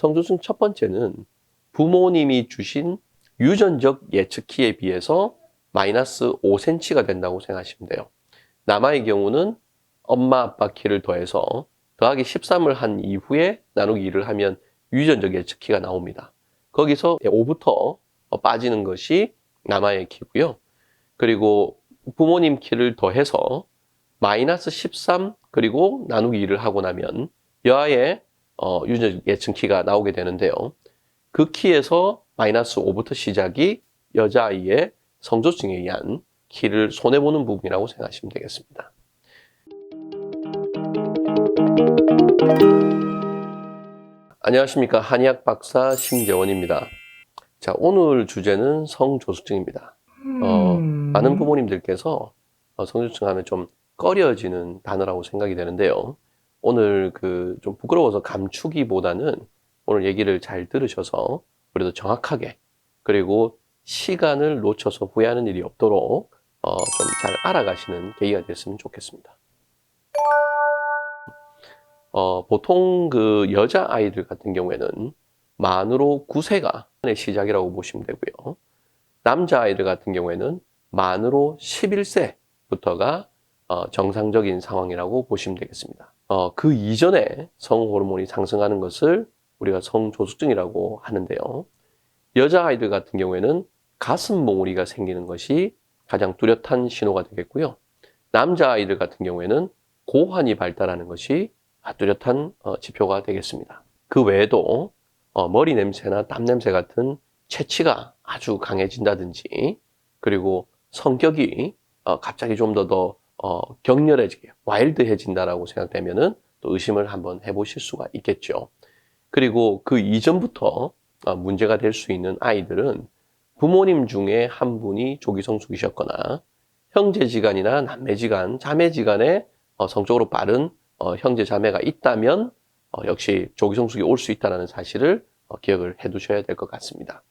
성조증 첫 번째는 부모님이 주신 유전적 예측 키에 비해서 마이너스 5cm가 된다고 생각하시면 돼요. 남아의 경우는 엄마 아빠 키를 더해서 더하기 13을 한 이후에 나누기 2를 하면 유전적 예측 키가 나옵니다. 거기서 5부터 빠지는 것이 남아의 키고요. 그리고 부모님 키를 더해서 마이너스 13 그리고 나누기 2를 하고 나면 여아의 유전적 예측 키가 나오게 되는데요. 그 키에서 마이너스 5부터 시작이 여자아이의 성조증에 의한 키를 손해보는 부분이라고 생각하시면 되겠습니다. 안녕하십니까. 한의학 박사 심재원입니다. 자, 오늘 주제는 성조숙증입니다. 많은 부모님들께서 성조숙증 하면 좀 꺼려지는 단어라고 생각이 되는데요. 오늘 좀 부끄러워서 감추기보다는 오늘 얘기를 잘 들으셔서 그래도 정확하게 그리고 시간을 놓쳐서 후회하는 일이 없도록 좀 잘 알아가시는 계기가 됐으면 좋겠습니다. 보통 여자아이들 같은 경우에는 만으로 9세가 시작이라고 보시면 되고요. 남자아이들 같은 경우에는 만으로 11세부터가 정상적인 상황이라고 보시면 되겠습니다. 그 이전에 성호르몬이 상승하는 것을 우리가 성조숙증이라고 하는데요. 여자아이들 같은 경우에는 가슴 몽우리가 생기는 것이 가장 뚜렷한 신호가 되겠고요. 남자아이들 같은 경우에는 고환이 발달하는 것이 뚜렷한 지표가 되겠습니다. 그 외에도 머리 냄새나 땀 냄새 같은 체취가 아주 강해진다든지, 그리고 성격이 갑자기 좀 더 격렬해지게 와일드해진다라고 생각되면은 또 의심을 한번 해보실 수가 있겠죠. 그리고 그 이전부터 문제가 될 수 있는 아이들은 부모님 중에 한 분이 조기성숙이셨거나 형제지간이나 남매지간, 자매지간에 성적으로 빠른 형제 자매가 있다면 역시 조기성숙이 올 수 있다는 사실을 기억을 해 두셔야 될 것 같습니다.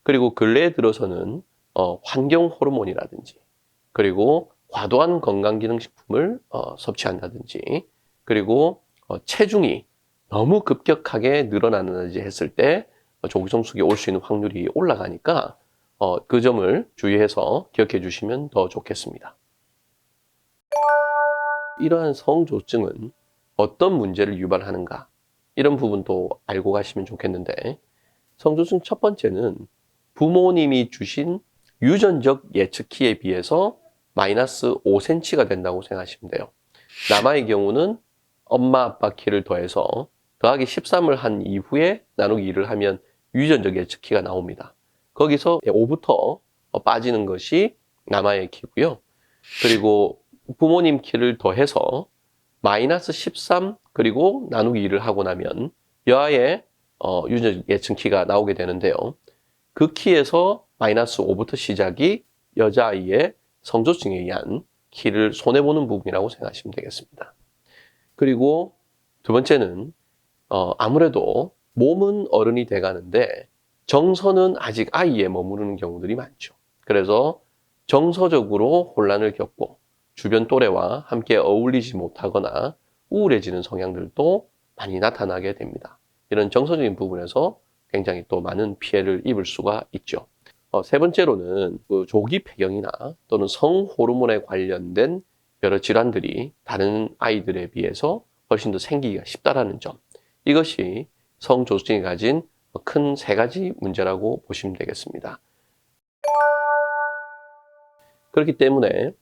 그리고 근래에 들어서는 환경 호르몬이라든지, 그리고 과도한 건강기능식품을 섭취한다든지, 그리고 체중이 너무 급격하게 늘어나는지 했을 때 조기성숙이 올 수 있는 확률이 올라가니까 그 점을 주의해서 기억해 주시면 더 좋겠습니다. 이러한 성조증은 어떤 문제를 유발하는가, 이런 부분도 알고 가시면 좋겠는데, 성조증 첫 번째는 부모님이 주신 유전적 예측 키에 비해서 마이너스 5cm가 된다고 생각하시면 돼요. 남아의 경우는 엄마 아빠 키를 더해서 더하기 13을 한 이후에 나누기 2를 하면 유전적 예측 키가 나옵니다. 거기서 5부터 빠지는 것이 남아의 키고요. 그리고 부모님 키를 더해서 마이너스 13 그리고 나누기 2를 하고 나면 여아의 유전적 예측 키가 나오게 되는데요. 그 키에서 마이너스 5부터 시작이 여자아이의 성조증에 의한 키를 손해보는 부분이라고 생각하시면 되겠습니다. 그리고 두 번째는 아무래도 몸은 어른이 돼가는데 정서는 아직 아이에 머무르는 경우들이 많죠. 그래서 정서적으로 혼란을 겪고 주변 또래와 함께 어울리지 못하거나 우울해지는 성향들도 많이 나타나게 됩니다. 이런 정서적인 부분에서 굉장히 또 많은 피해를 입을 수가 있죠. 세 번째로는 조기 폐경이나 또는 성호르몬에 관련된 여러 질환들이 다른 아이들에 비해서 훨씬 더 생기기가 쉽다라는 점. 이것이 성조숙증이 가진 큰 세 가지 문제라고 보시면 되겠습니다. 그렇기 때문에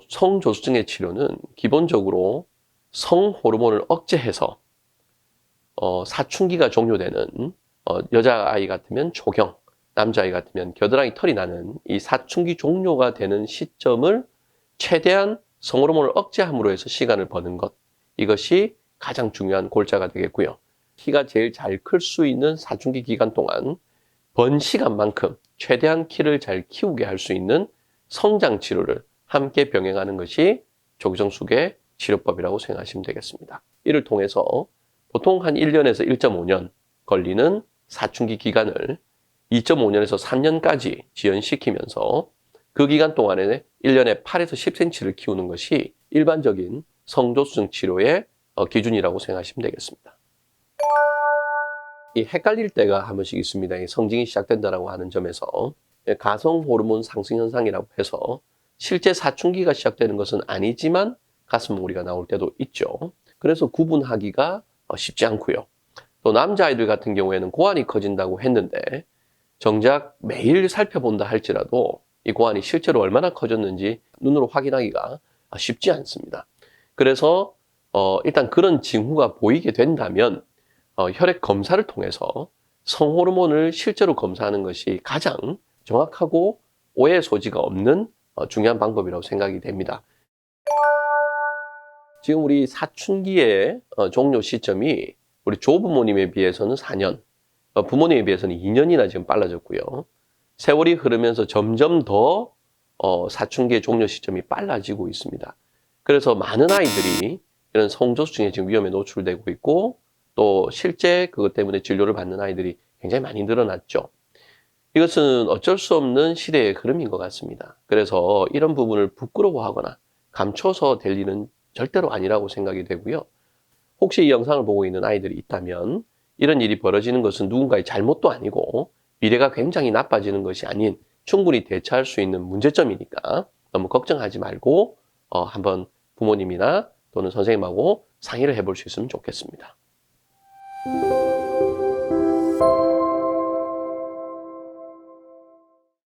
성조숙증의 치료는 기본적으로 성호르몬을 억제해서 사춘기가 종료되는 여자아이 같으면 초경, 남자아이 같으면 겨드랑이 털이 나는 이 사춘기 종료가 되는 시점을 최대한 성호르몬을 억제함으로 해서 시간을 버는 것, 이것이 가장 중요한 골자가 되겠고요. 키가 제일 잘 클 수 있는 사춘기 기간 동안 번 시간만큼 최대한 키를 잘 키우게 할 수 있는 성장 치료를 함께 병행하는 것이 조기성숙의 치료법이라고 생각하시면 되겠습니다. 이를 통해서 보통 한 1년에서 1.5년 걸리는 사춘기 기간을 2.5년에서 3년까지 지연시키면서 그 기간 동안에 1년에 8에서 10cm를 키우는 것이 일반적인 성조숙증 치료의 기준이라고 생각하시면 되겠습니다. 이 헷갈릴 때가 한 번씩 있습니다. 이 성징이 시작된다라고 하는 점에서 가성 호르몬 상승 현상이라고 해서 실제 사춘기가 시작되는 것은 아니지만 가슴 몽울이가 나올 때도 있죠. 그래서 구분하기가 쉽지 않고요. 또 남자아이들 같은 경우에는 고환이 커진다고 했는데 정작 매일 살펴본다 할지라도 이 고환이 실제로 얼마나 커졌는지 눈으로 확인하기가 쉽지 않습니다. 그래서 일단 그런 징후가 보이게 된다면 혈액 검사를 통해서 성호르몬을 실제로 검사하는 것이 가장 정확하고 오해 소지가 없는 중요한 방법이라고 생각이 됩니다. 지금 우리 사춘기의 종료 시점이 우리 조부모님에 비해서는 4년, 부모님에 비해서는 2년이나 지금 빨라졌고요. 세월이 흐르면서 점점 더 사춘기의 종료 시점이 빨라지고 있습니다. 그래서 많은 아이들이 이런 성조수증에 지금 위험에 노출되고 있고 또 실제 그것 때문에 진료를 받는 아이들이 굉장히 많이 늘어났죠. 이것은 어쩔 수 없는 시대의 흐름인 것 같습니다. 그래서 이런 부분을 부끄러워하거나 감춰서 될 일은 절대로 아니라고 생각이 되고요. 혹시 이 영상을 보고 있는 아이들이 있다면 이런 일이 벌어지는 것은 누군가의 잘못도 아니고 미래가 굉장히 나빠지는 것이 아닌 충분히 대처할 수 있는 문제점이니까 너무 걱정하지 말고 한번 부모님이나 또는 선생님하고 상의를 해볼 수 있으면 좋겠습니다.